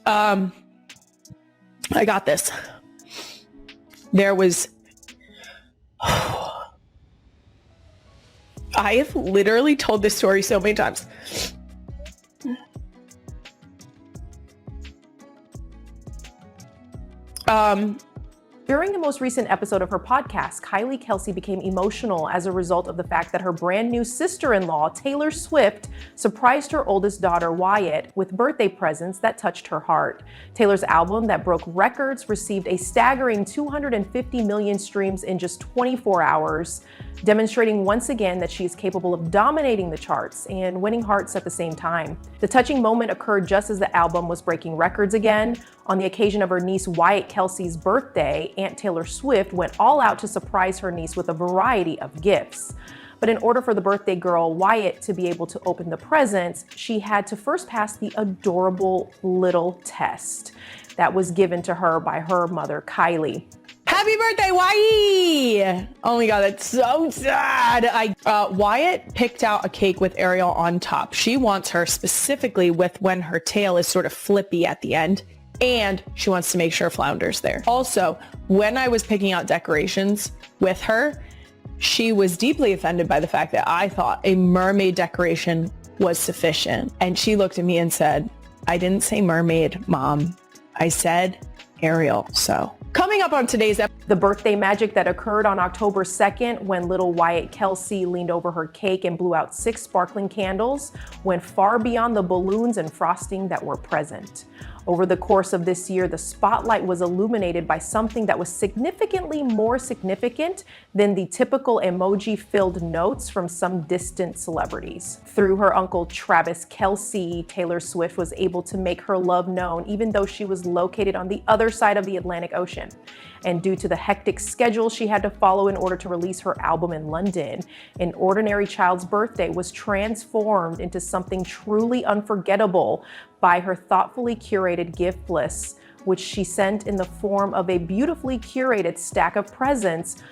I got this. There was... I have literally told this story so many times. During the most recent episode of her podcast, Kelce became emotional as a result of the fact that her brand new sister-in-law, Taylor Swift, surprised her oldest daughter, Wyatt, with birthday presents that touched her heart. Taylor's album that broke records received a staggering 250 million streams in just 24 hours, demonstrating once again that she is capable of dominating the charts and winning hearts at the same time. The touching moment occurred just as the album was breaking records again. On the occasion of her niece Wyatt Kelce's birthday, Aunt Taylor Swift went all out to surprise her niece with a variety of gifts. But in order for the birthday girl, Wyatt, to be able to open the presents, she had to first pass the adorable little test that was given to her by her mother, Kylie. Happy birthday, Wyatt! Oh my God, that's so sad. Wyatt picked out a cake with Ariel on top. She wants her specifically with when her tail is sort of flippy at the end, and she wants to make sure Flounder's there. Also, when I was picking out decorations with her, she was deeply offended by the fact that I thought a mermaid decoration was sufficient. And she looked at me and said, I didn't say mermaid, Mom. I said Ariel. So coming up on today's episode, the birthday magic that occurred on October 2nd when little Wyatt Kelce leaned over her cake and blew out 6 sparkling candles went far beyond the balloons and frosting that were present. Over the course of this year, the spotlight was illuminated by something that was significantly more significant than the typical emoji-filled notes from some distant celebrities. Through her uncle Travis Kelce, Taylor Swift was able to make her love known even though she was located on the other side of the Atlantic Ocean. And due to the hectic schedule she had to follow in order to release her album in London, An Ordinary Child's Birthday was transformed into something truly unforgettable by her thoughtfully curated gift list, which she sent in the form of a beautifully curated stack of presents.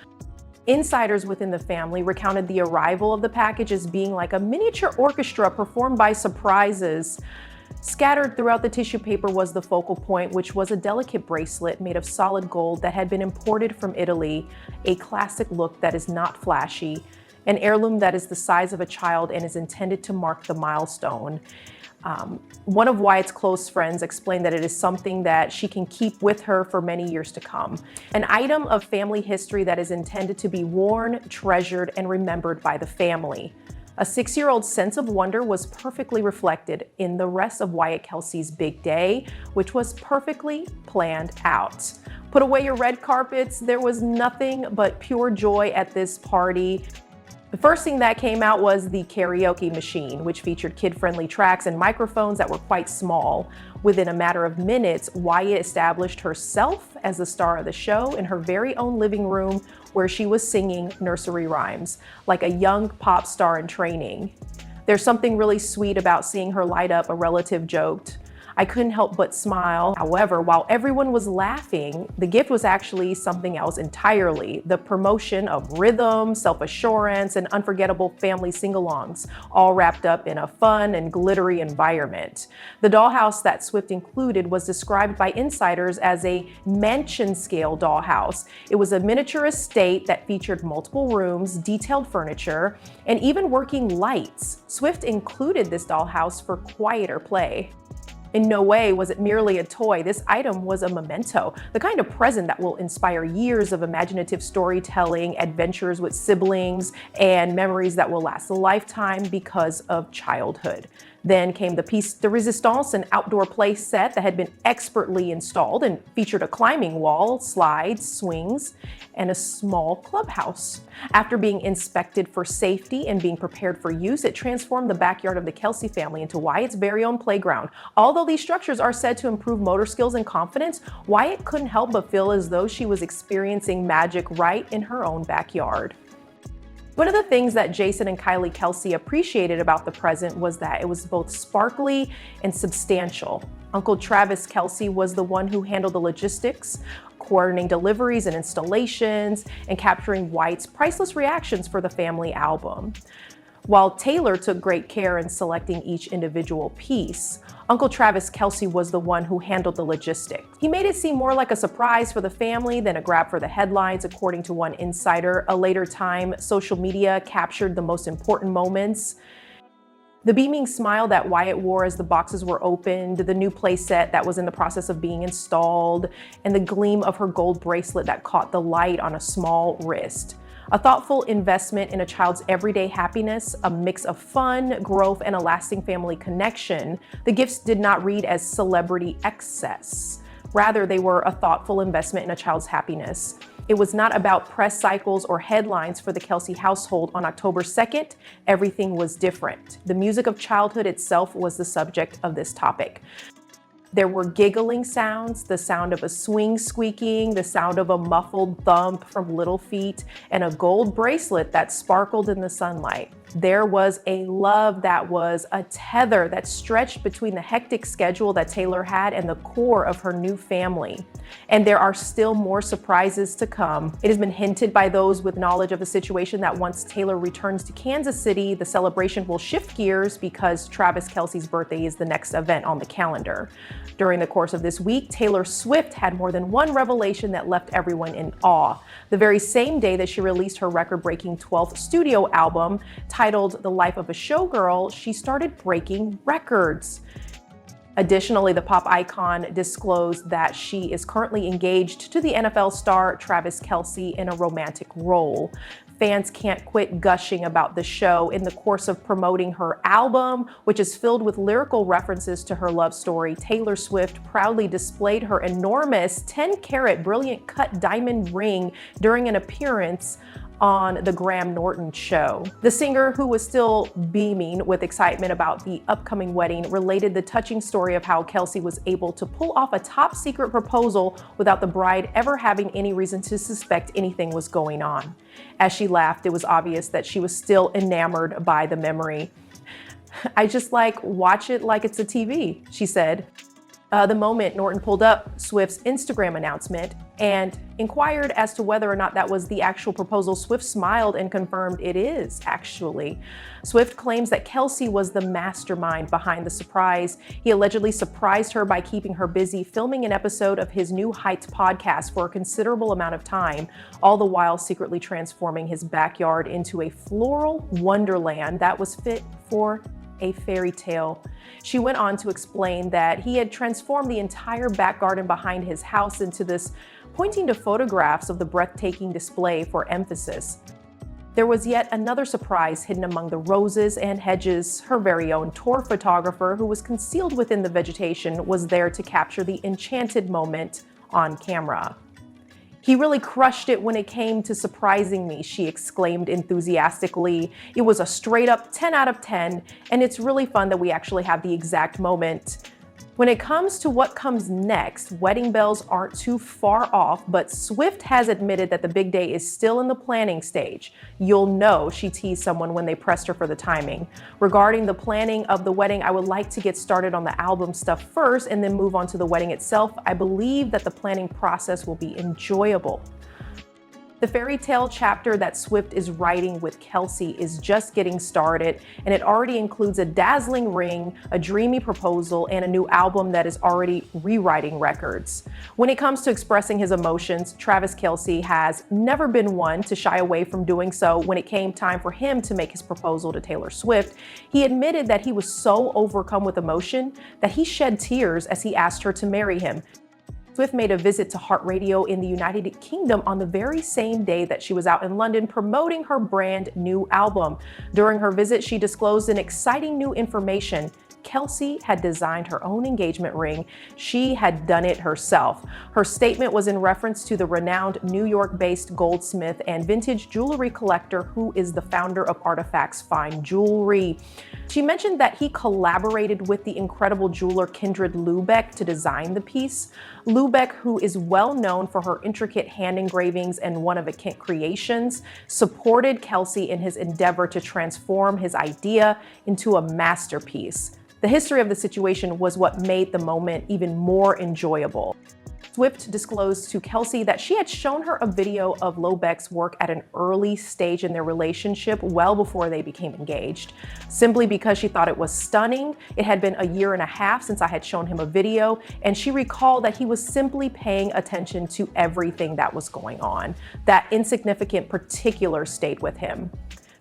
Insiders within the family recounted the arrival of the package as being like a miniature orchestra performed by surprises. Scattered throughout the tissue paper was the focal point, which was a delicate bracelet made of solid gold that had been imported from Italy, a classic look that is not flashy, an heirloom that is the size of a child and is intended to mark the milestone. One of Wyatt's close friends explained that it is something that she can keep with her for many years to come. An item of family history that is intended to be worn, treasured, and remembered by the family. A 6-year-old's sense of wonder was perfectly reflected in the rest of Wyatt Kelce's big day, which was perfectly planned out. Put away your red carpets. There was nothing but pure joy at this party. The first thing that came out was the karaoke machine, which featured kid-friendly tracks and microphones that were quite small. Within a matter of minutes, Wyatt established herself as the star of the show in her very own living room, where she was singing nursery rhymes like a young pop star in training. There's something really sweet about seeing her light up, a relative joked. I couldn't help but smile. However, while everyone was laughing, the gift was actually something else entirely. The promotion of rhythm, self-assurance, and unforgettable family sing-alongs, all wrapped up in a fun and glittery environment. The dollhouse that Swift included was described by insiders as a mansion-scale dollhouse. It was a miniature estate that featured multiple rooms, detailed furniture, and even working lights. Swift included this dollhouse for quieter play. In no way was it merely a toy. This item was a memento, the kind of present that will inspire years of imaginative storytelling, adventures with siblings, and memories that will last a lifetime because of childhood. Then came the piece de resistance, an outdoor play set that had been expertly installed and featured a climbing wall, slides, swings, and a small clubhouse. After being inspected for safety and being prepared for use, it transformed the backyard of the Kelce family into Wyatt's very own playground. Although these structures are said to improve motor skills and confidence, Wyatt couldn't help but feel as though she was experiencing magic right in her own backyard. One of the things that Jason and Kylie Kelce appreciated about the present was that it was both sparkly and substantial. Uncle Travis Kelce was the one who handled the logistics, coordinating deliveries and installations, and capturing Wyatt's priceless reactions for the family album. While Taylor took great care in selecting each individual piece, Uncle Travis Kelce was the one who handled the logistics. He made it seem more like a surprise for the family than a grab for the headlines, according to one insider. A later time, social media captured the most important moments. The beaming smile that Wyatt wore as the boxes were opened, the new playset that was in the process of being installed, and the gleam of her gold bracelet that caught the light on a small wrist. A thoughtful investment in a child's everyday happiness, a mix of fun, growth, and a lasting family connection. The gifts did not read as celebrity excess. Rather, they were a thoughtful investment in a child's happiness. It was not about press cycles or headlines for the Kelce household. On October 2nd, everything was different. The music of childhood itself was the subject of this topic. There were giggling sounds, the sound of a swing squeaking, the sound of a muffled thump from little feet, and a gold bracelet that sparkled in the sunlight. There was a love that was a tether that stretched between the hectic schedule that Taylor had and the core of her new family. And there are still more surprises to come. It has been hinted by those with knowledge of the situation that once Taylor returns to Kansas City, the celebration will shift gears because Travis Kelce's birthday is the next event on the calendar. During the course of this week, Taylor Swift had more than one revelation that left everyone in awe. The very same day that she released her record-breaking 12th studio album, titled The Life of a Showgirl, she started breaking records. Additionally, the pop icon disclosed that she is currently engaged to the NFL star Travis Kelce in a romantic role. Fans can't quit gushing about the show. In the course of promoting her album, which is filled with lyrical references to her love story, Taylor Swift proudly displayed her enormous 10-carat brilliant cut diamond ring during an appearance on the Graham Norton show. The singer, who was still beaming with excitement about the upcoming wedding, related the touching story of how Kelce was able to pull off a top secret proposal without the bride ever having any reason to suspect anything was going on. As she laughed, it was obvious that she was still enamored by the memory. "I just watch it like it's a TV," she said. The moment Norton pulled up Swift's Instagram announcement and inquired as to whether or not that was the actual proposal, Swift smiled and confirmed it is, actually. Swift claims that Kelce was the mastermind behind the surprise. He allegedly surprised her by keeping her busy filming an episode of his New Heights podcast for a considerable amount of time, all the while secretly transforming his backyard into a floral wonderland that was fit for a fairy tale. She went on to explain that he had transformed the entire back garden behind his house into this, pointing to photographs of the breathtaking display for emphasis. There was yet another surprise hidden among the roses and hedges. Her very own tour photographer, who was concealed within the vegetation, was there to capture the enchanted moment on camera. "He really crushed it when it came to surprising me," she exclaimed enthusiastically. "It was a straight up 10 out of 10, and it's really fun that we actually have the exact moment." When it comes to what comes next, wedding bells aren't too far off, but Swift has admitted that the big day is still in the planning stage. "You'll know," she teased someone when they pressed her for the timing. "Regarding the planning of the wedding, I would like to get started on the album stuff first and then move on to the wedding itself. I believe that the planning process will be enjoyable." The fairy tale chapter that Swift is writing with Kelce is just getting started, and it already includes a dazzling ring, a dreamy proposal, and a new album that is already rewriting records. When it comes to expressing his emotions, Travis Kelce has never been one to shy away from doing so. When it came time for him to make his proposal to Taylor Swift, he admitted that he was so overcome with emotion that he shed tears as he asked her to marry him. Swift made a visit to Heart Radio in the United Kingdom on the very same day that she was out in London promoting her brand new album. During her visit, she disclosed an exciting new information. Kelce had designed her own engagement ring. She had done it herself. Her statement was in reference to the renowned New York-based goldsmith and vintage jewelry collector who is the founder of Artifacts Fine Jewelry. She mentioned that he collaborated with the incredible jeweler Kindred Lubeck to design the piece. Lubeck, who is well known for her intricate hand engravings and one-of-a-kind creations, supported Kelce in his endeavor to transform his idea into a masterpiece. The history of the situation was what made the moment even more enjoyable. Swift disclosed to Kelce that she had shown her a video of Lobeck's work at an early stage in their relationship, well before they became engaged, simply because she thought it was stunning. It had been a year and a half since I had shown him a video, and she recalled that he was simply paying attention to everything that was going on. That insignificant particular stayed with him.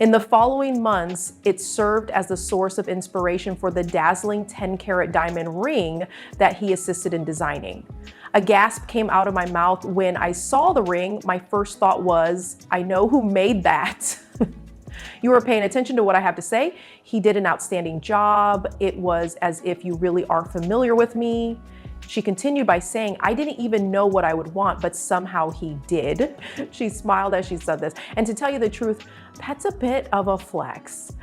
In the following months, it served as the source of inspiration for the dazzling 10-carat diamond ring that he assisted in designing. A gasp came out of my mouth when I saw the ring. My first thought was, I know who made that. You were paying attention to what I have to say. He did an outstanding job. It was as if you really are familiar with me. She continued by saying, I didn't even know what I would want, but somehow he did. She smiled as she said this. And to tell you the truth, that's a bit of a flex.